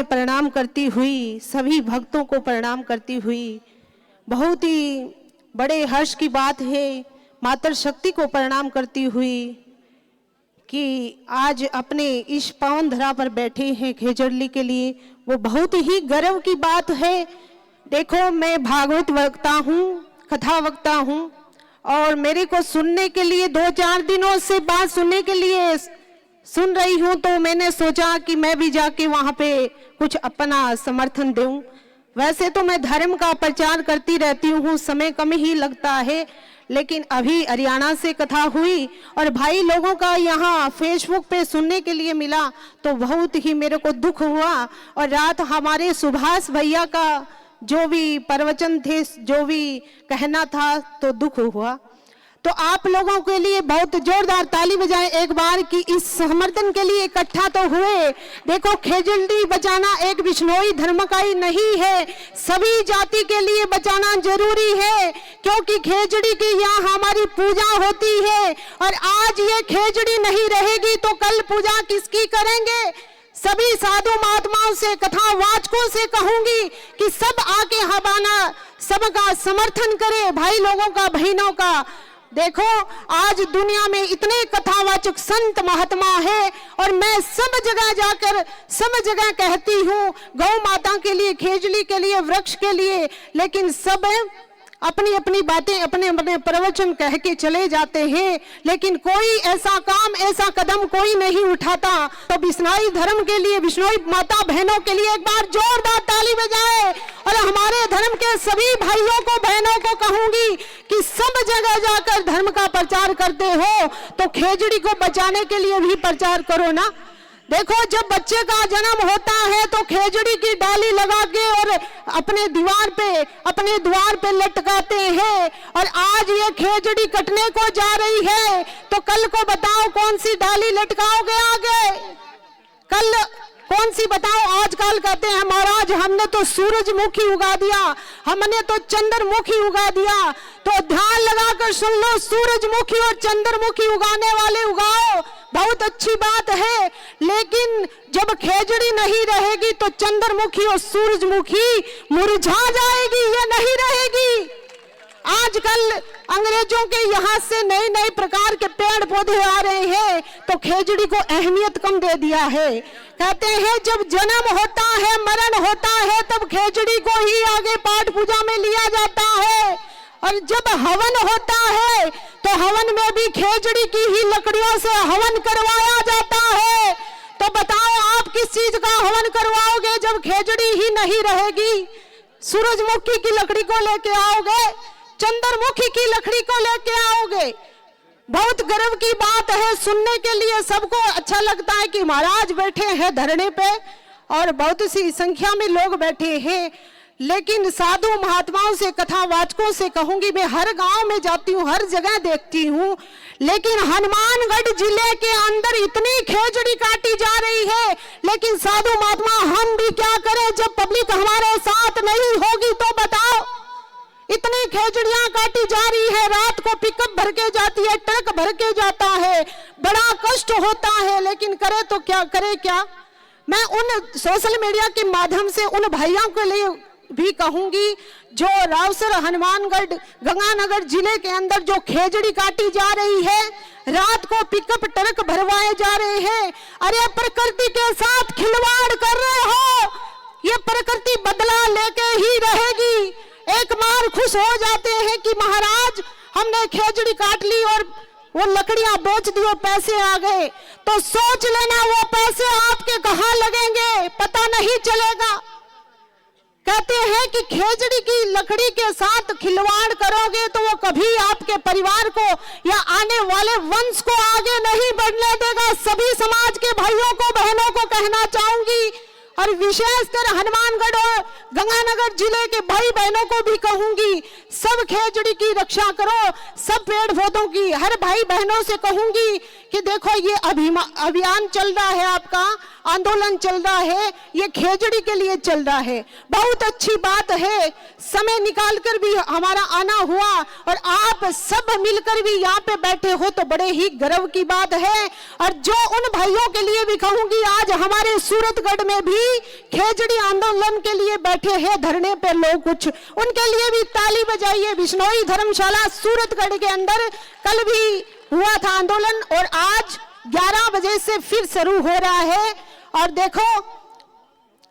प्रणाम करती हुई, सभी भक्तों को प्रणाम करती हुई, बहुत ही बड़े हर्ष की बात है माता शक्ति को प्रणाम करती हुई कि आज अपने इस पावन धरा पर बैठे हैं खेजड़ली के लिए, वो बहुत ही गर्व की बात है। देखो, मैं भागवत वक्ता हूँ, कथा वक्ता हूँ, और मेरे को सुनने के लिए 2-4 दिनों से बात सुनने के लिए सुन रही हूँ, तो मैंने सोचा कि मैं भी जाके वहाँ पे कुछ अपना समर्थन दूं। वैसे तो मैं धर्म का प्रचार करती रहती हूँ, समय कम ही लगता है, लेकिन अभी हरियाणा से कथा हुई और भाई लोगों का यहाँ फेसबुक पे सुनने के लिए मिला, तो बहुत ही मेरे को दुख हुआ। और रात हमारे सुभाष भैया का जो भी प्रवचन थे, जो भी कहना था, तो दुख हुआ। तो आप लोगों के लिए बहुत जोरदार ताली बजाएं एक बार कि इस समर्थन के लिए इकट्ठा तो हुए। देखो, खेजड़ी बचाना एक बिश्नोई धर्म का ही नहीं है, सभी जाति के लिए बचाना जरूरी है, क्योंकि खेजड़ी की यहाँ हमारी पूजा होती है। और आज ये खेजड़ी नहीं रहेगी तो कल पूजा किसकी करेंगे? सभी साधु महात्माओं से, कथा वाचकों से कहूंगी कि सब आके हमारा सबका समर्थन करे, भाई लोगों का, बहनों का। देखो, आज दुनिया में इतने कथावाचक संत महात्मा है, और मैं सब जगह जाकर सब जगह कहती हूँ गौ माता के लिए, खेजड़ी के लिए, वृक्ष के लिए, लेकिन सब अपनी अपनी बातें, अपने अपने प्रवचन कह के चले जाते हैं, लेकिन कोई ऐसा काम, ऐसा कदम कोई नहीं उठाता। तो बिश्नोई धर्म के लिए, बिश्नोई माता बहनों के लिए एक बार जोरदार ताली बजाए। और हमारे धर्म के सभी भाइयों को, बहनों को कहूंगी कि सब जगह जाकर धर्म का प्रचार करते हो तो खेजड़ी को बचाने के लिए भी प्रचार करो ना। देखो, जब बच्चे का जन्म होता है तो खेजड़ी की डाली लगा के और अपने द्वार पे लटकाते हैं, और आज ये खेजड़ी कटने को जा रही है, तो कल को बताओ कौन सी डाली लटकाओगे आगे? कल कौन सी बताओ? आजकल कहते हैं महाराज हमने तो सूरजमुखी उगा दिया, हमने तो चंद्रमुखी उगा दिया। तो ध्यान लगाकर सुन लो, सूरजमुखी और चंद्रमुखी उगाने वाले उगाओ, बहुत अच्छी बात है, लेकिन जब खेजड़ी नहीं रहेगी तो चंद्रमुखी और सूरजमुखी मुरझा जाएगी, ये नहीं रहेगी। आजकल अंग्रेजों के यहाँ से नए नए प्रकार के पेड़ पौधे आ रहे हैं, तो खेजड़ी को अहमियत कम दे दिया है। कहते हैं जब जन्म होता है, मरण होता है, तब खेजड़ी को ही आगे पाठ पूजा में लिया जाता है, और जब हवन होता है तो हवन में भी खेजड़ी की ही लकड़ियों से हवन करवाया जाता है। तो बताओ आप किस चीज का हवन करवाओगे जब खेजड़ी ही नहीं रहेगी? सूरजमुखी की लकड़ी को लेके आओगे, चंद्रमुखी की लकड़ी को लेके आओगे? बहुत गर्व की बात है, सुनने के लिए सबको अच्छा लगता है कि महाराज बैठे हैं धरने पे और बहुत सी संख्या में लोग बैठे हैं, लेकिन साधु महात्माओं से, कथावाचकों से कहूंगी, मैं हर गांव में जाती हूँ, हर जगह देखती हूँ, लेकिन हनुमानगढ़ जिले के अंदर इतनी खेजड़ी काटी जा रही है, लेकिन साधु महात्मा हम भी क्या करें जब पब्लिक हमारे साथ नहीं होगी? तो बताओ, इतनी खेजड़ियां काटी जा रही है, रात को पिकअप भर के जाती है, ट्रक भर के जाता है, बड़ा कष्ट होता है, लेकिन करे तो क्या, करे क्या? मैं उन सोशल मीडिया के माध्यम से उन भाइयों के लिए भी कहूंगी जो रावसर, हनुमानगढ़, गंगानगर जिले के अंदर जो खेजड़ी काटी जा रही है, रात को पिकअप ट्रक भरवाए जा रहे हैं, अरे प्रकृति के साथ खिलवाड़ कर रहे हो। ये प्रकृति बदला लेके ही रहेगी। एक बार खुश हो जाते हैं कि महाराज हमने खेजड़ी काट ली और वो लकड़ियां बेच दी और पैसे आ गए, तो सोच लेना वो पैसे आपके कहां लगेंगे पता नहीं चलेगा। कहते हैं कि खेजड़ी की लकड़ी के साथ खिलवाड़ करोगे तो वो कभी आपके परिवार को या आने वाले वंश को आगे नहीं बढ़ने देगा। सभी समाज के भाइयों को, बहनों को कहना चाहूंगी, और विशेषकर हनुमानगढ़ और गंगानगर जिले के भाई बहनों को भी कहूंगी, सब खेजड़ी की रक्षा करो, सब पेड़ पौधों की। हर भाई बहनों से कहूंगी कि देखो, ये अभियान चल रहा है आपका, आंदोलन चल रहा है, ये खेजड़ी के लिए चल रहा है। बहुत अच्छी बात है, समय निकालकर भी हमारा आना हुआ और आप सब मिलकर भी यहाँ पे बैठे हो तो बड़े ही गर्व की बात है। और जो उन भाइयों के लिए भी कहूंगी, आज हमारे सूरतगढ़ में भी खेजड़ी आंदोलन के लिए बैठे हैं धरने पे लोग, कुछ उनके लिए भी ताली बजाइए। बिश्नोई धर्मशाला सूरतगढ़ के अंदर कल भी हुआ था आंदोलन और आज 11 बजे से फिर शुरू हो रहा है। और देखो,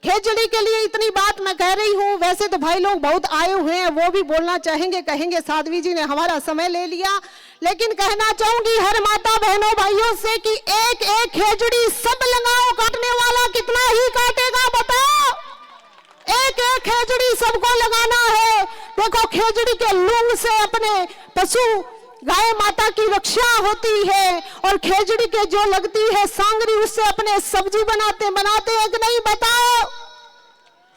खेजड़ी के लिए इतनी बात मैं कह रही हूं, वैसे तो भाई लोग बहुत आए हुए हैं, वो भी बोलना चाहेंगे, कहेंगे साध्वी जी ने हमारा समय ले लिया, लेकिन कहना चाहूंगी हर माता बहनों भाइयों से कि एक एक खेजड़ी सब लगाओ, काटने वाला कितना ही काटेगा बताओ, एक एक खेजड़ी सबको लगाना है। देखो, खेजड़ी के लूंग से अपने पशु गाय माता की रक्षा होती है और खेजड़ी के जो लगती है सांगरी, उससे अपने सब्जी बनाते हैं कि नहीं बताओ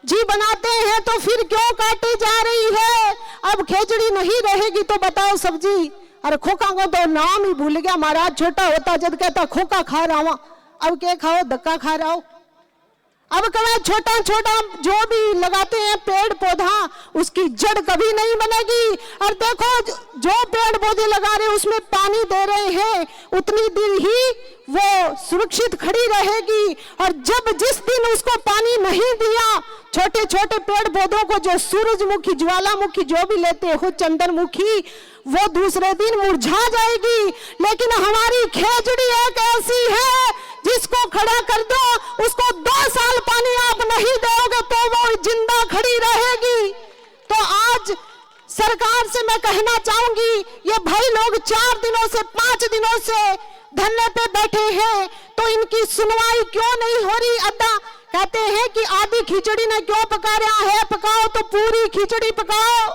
जी? बनाते हैं तो फिर क्यों काटी जा रही है? अब खेजड़ी नहीं रहेगी तो बताओ सब्जी। अरे खोखा को तो नाम ही भूल गया महाराज, छोटा होता जब कहता खोखा खा रहा हूं, अब क्या खाओ, धक्का खा रहा हो। अब कभी छोटा छोटा जो भी लगाते हैं पेड़ पौधा, उसकी जड़ कभी नहीं बनेगी। और देखो, जो पेड़ पौधे लगा रहे उसमें पानी दे रहे हैं, उतनी देर ही वो सुरक्षित खड़ी रहेगी। और जब जिस दिन उसको पानी नहीं दिया, छोटे छोटे पेड़ पौधों को जो सूरजमुखी, ज्वालामुखी जो भी लेते हो, चंद्रमुखी, वो दूसरे दिन मुरझा जाएगी। लेकिन हमारी खेजड़ी एक ऐसी है जिसको खड़ा कर दो, उसको 2 साल पानी आप नहीं दोगे तो वो जिंदा खड़ी रहेगी। तो आज सरकार से मैं कहना चाहूंगी, ये भाई लोग 4 दिनों से 5 दिनों से धरने पे बैठे हैं, तो इनकी सुनवाई क्यों नहीं हो रही? अद्दा कहते हैं कि आधी खिचड़ी ने क्यों पका रहा है, पकाओ तो पूरी खिचड़ी पकाओ।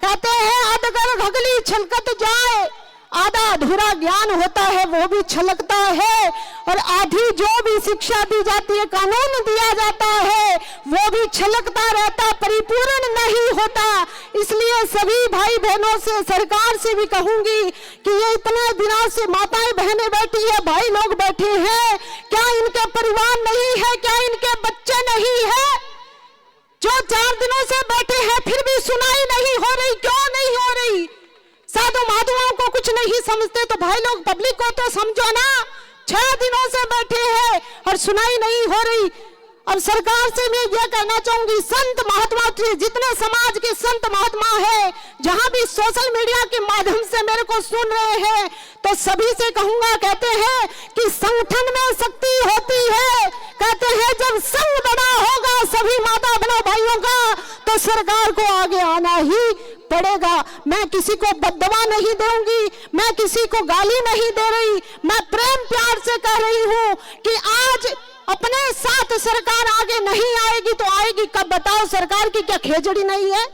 कहते हैं अधगल घगली छलकत जाए, आधा अधूरा ज्ञान होता है वो भी छलकता है, और आधी जो भी शिक्षा दी जाती है, कानून दिया जाता है, वो भी छलकता रहता, परिपूर्ण नहीं होता। इसलिए सभी भाई बहनों से, सरकार से भी कहूंगी कि ये इतने दिनों से माताएं बहनें बैठी है, भाई लोग बैठे हैं, क्या इनके परिवार नहीं है, क्या इनके बच्चे नहीं है? जो 4 दिनों से बैठे हैं फिर भी सुनाई नहीं हो रही, क्यों नहीं हो रही? साधु माधुओं को कुछ नहीं समझते तो भाई लोग पब्लिक को तो समझो ना। 6 दिनों से बैठे हैं और सुनाई नहीं हो रही। अब सरकार से मैं यह कहना चाहूंगी, संत महात्मा, जितने समाज के संत महात्मा है, जहां भी सोशल मीडिया के माध्यम से मेरे को सुन रहे हैं, तो सभी से कहूंगा, कहते हैं कि संगठन में शक्ति होती है, कहते हैं जब संग बड़ा होगा सभी माता बहनों भाइयों का, तो सरकार को आगे आना ही पड़ेगा। मैं किसी को बददुआ नहीं दूंगी, मैं किसी को गाली नहीं दे रही, मैं प्रेम प्यार से कह रही हूं कि आज अपने साथ सरकार आगे नहीं आएगी तो आएगी कब बताओ? सरकार की क्या खेजड़ी नहीं है?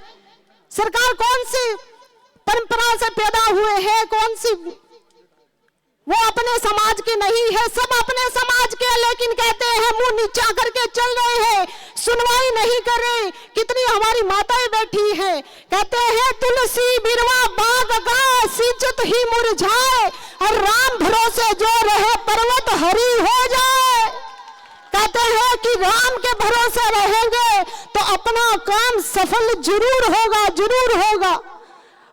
सरकार कौन सी परंपरा से पैदा हुए हैं, कौन सी, वो अपने समाज के नहीं है, सब अपने समाज के, लेकिन कहते हैं मुंह नीचा करके चल रहे हैं, सुनवाई नहीं कर रहे। कितनी हमारी माताएं बैठी हैं, कहते हैं तुलसी बिरवा बाग का सीजत ही मुरझाए, और राम भरोसे जो रहे पर्वत हरी हो जाए। कहते हैं कि राम के भरोसे रहेंगे तो अपना काम सफल जरूर होगा, जरूर होगा।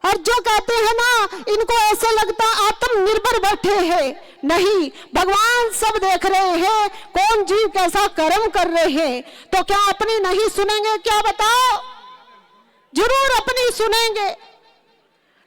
और जो कहते हैं ना, इनको ऐसे लगता आत्मनिर्भर बैठे हैं, नहीं, भगवान सब देख रहे हैं, कौन जीव कैसा कर्म कर रहे हैं, तो क्या अपनी नहीं सुनेंगे? क्या बताओ, जरूर अपनी सुनेंगे।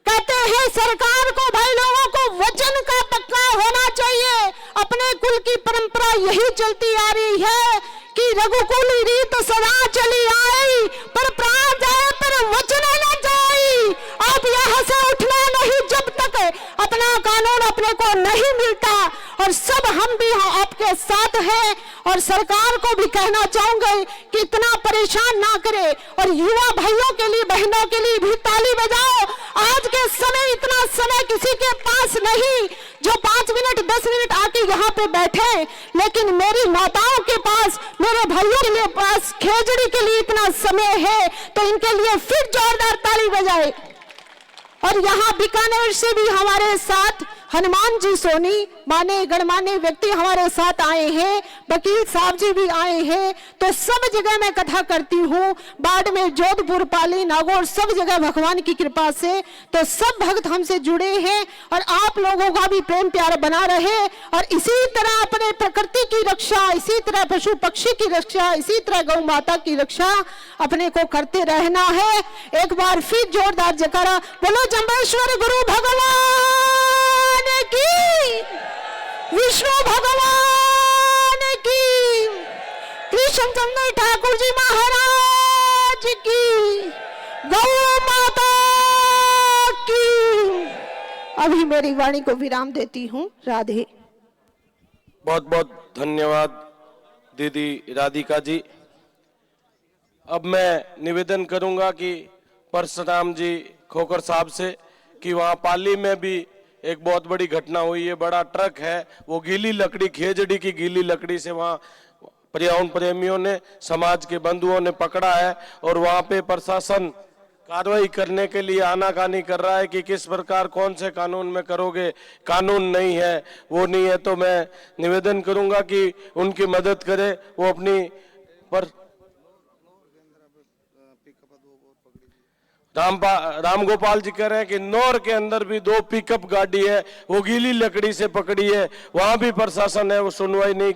कहते हैं सरकार को, भाई लोगों को वचन का पक्का होना चाहिए। अपने कुल की परंपरा यही चलती आ रही है कि रघुकुल रीत सदा चली आई, पर प्राण जाए पर वचन न जाई। आप यहाँ से उठना नहीं जब तक अपना कानून अपने को नहीं मिलता, और सब हम भी आपके साथ हैं। और सरकार को भी कहना चाहूंगे कि इतना परेशान ना करे, और युवा भाइयों के लिए, बहनों के लिए भी ताली बजाओ। आज के समय इतना समय किसी के पास नहीं जो 5 मिनट 10 मिनट आके यहाँ पे बैठे, लेकिन मेरी माताओं के पास, मेरे भाइयों के लिए पास खेजड़ी के लिए इतना समय है, तो इनके लिए फिर जोरदार ताली बजाए। और यहाँ बीकानेर से भी हमारे साथ हनुमान जी सोनी माने गणमान्य व्यक्ति हमारे साथ आए हैं, वकील साहब जी भी आए हैं। तो सब जगह मैं कथा करती हूँ, बाड़मेर, जोधपुर, पाली, नागौर, सब जगह भगवान की कृपा से तो सब भक्त हमसे जुड़े हैं। और आप लोगों का भी प्रेम प्यार बना रहे और इसी तरह अपने प्रकृति की रक्षा, इसी तरह पशु पक्षी की रक्षा, इसी तरह गौ माता की रक्षा अपने को करते रहना है। एक बार फिर जोरदार जयकारा बोलो जम्बेश्वर गुरु भगवान की, विष्णु भगवान की, कृष्णचंद्र ठाकुर जी महाराज की, गौ माता की। अभी मेरी वाणी को विराम देती हूँ। राधे। बहुत बहुत धन्यवाद दीदी राधिका जी। अब मैं निवेदन करूंगा कि परशुराम जी खोकर साहब से कि वहाँ पाली में भी एक बहुत बड़ी घटना हुई है। बड़ा ट्रक है, वो गीली लकड़ी, खेजड़ी की गीली लकड़ी से वहाँ पर्यावरण प्रेमियों ने, समाज के बंधुओं ने पकड़ा है और वहाँ पे प्रशासन कार्रवाई करने के लिए आनाकानी कर रहा है कि किस प्रकार कौन से कानून में करोगे, कानून नहीं है, वो नहीं है। तो मैं निवेदन करूंगा कि उनकी मदद करे। वो अपनी पर राम गोपाल जी कह रहे हैं कि नौर के अंदर भी 2 पिकअप गाड़ी है, वो गीली लकड़ी से पकड़ी है, वहां भी प्रशासन है, वो सुनवाई नहीं